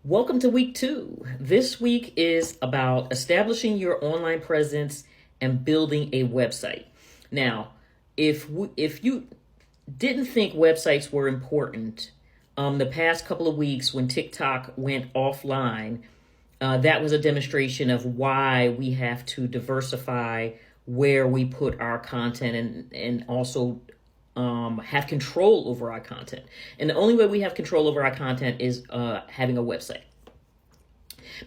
Welcome to week 2. This week is about establishing your online presence and building a website. Now, if you didn't think websites were important, the past couple of weeks when TikTok went offline, that was a demonstration of why we have to diversify where we put our content and also have control over our content. And the only way we have control over our content is having a website.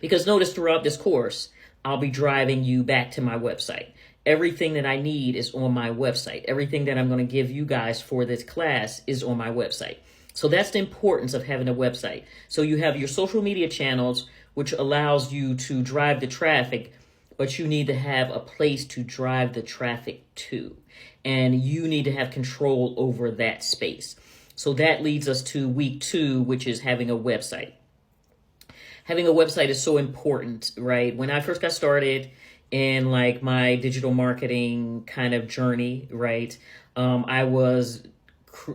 Because notice throughout this course, I'll be driving you back to my website. Everything that I need is on my website. Everything that I'm going to give you guys for this class is on my website. So that's the importance of having a website. So you have your social media channels, which allows you to drive the traffic, but you need to have a place to drive the traffic to. And you need to have control over that space. So that leads us to week 2, which is having a website. Having a website is so important, right? When I first got started in like my digital marketing kind of journey, right? I was,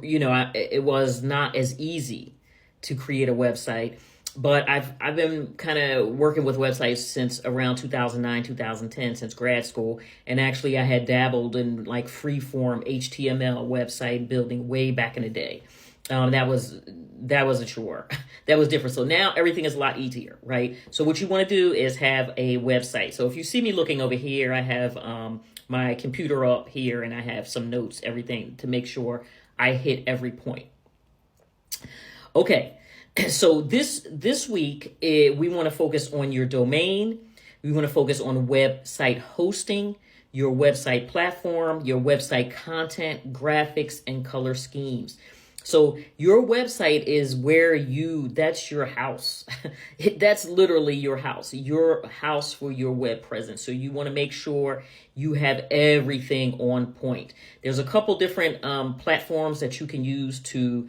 it was not as easy to create a website, but I've been kind of working with websites since around 2009, 2010, since grad school. And actually I had dabbled in like free form HTML website building way back in the day. That was a chore. That was different. So now everything is a lot easier, right? So what you want to do is have a website. So if you see me looking over here, I have my computer up here and I have some notes, everything to make sure I hit every point. Okay, so this week we want to focus on your domain. We want to focus on website hosting, your website platform, your website content, graphics, and color schemes. So your website is that's your house. That's literally your house for your web presence. So you want to make sure you have everything on point. There's a couple different platforms that you can use to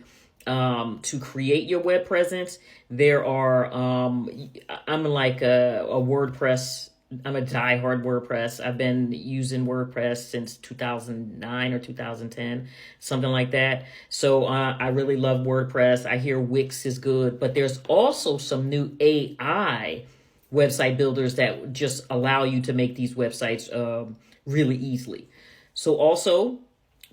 create your web presence. There are, I'm like a WordPress. I'm a diehard WordPress. I've been using WordPress since 2009 or 2010, something like that. So I really love WordPress. I hear Wix is good, but there's also some new AI website builders that just allow you to make these websites really easily. So also,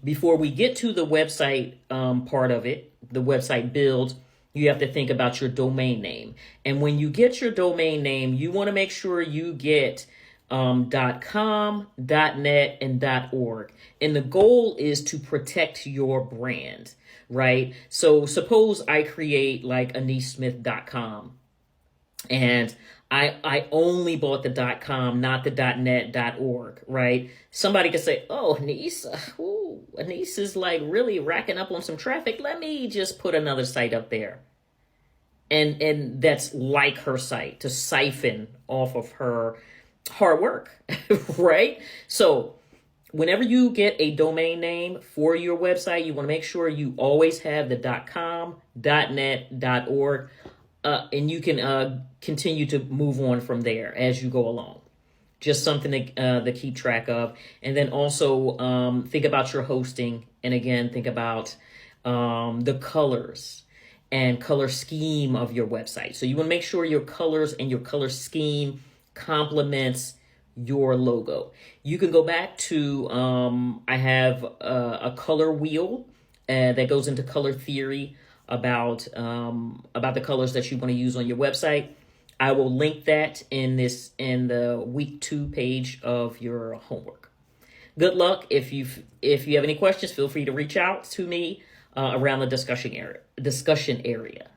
before we get to the website part of it, the website build, you have to think about your domain name. And when you get your domain name, you want to make sure you get .com, .net, and .org. And the goal is to protect your brand, right? So suppose I create like anisesmith.com and I only bought the .com, not the .net, .org, right? Somebody could say, oh, Anise is like really racking up on some traffic. Let me just put another site up there. And that's like her site to siphon off of her hard work, right? So whenever you get a domain name for your website, you want to make sure you always have the .com, .net, .org, and you can continue to move on from there as you go along. Just something to keep track of. And then also think about your hosting. And again, think about the colors and color scheme of your website. So you want to make sure your colors and your color scheme complements your logo. You can go back to, I have a color wheel that goes into color theory about the colors that you want to use on your website. I will link that in the week 2 page of your homework. Good luck. If you have any questions, feel free to reach out to me around the discussion area.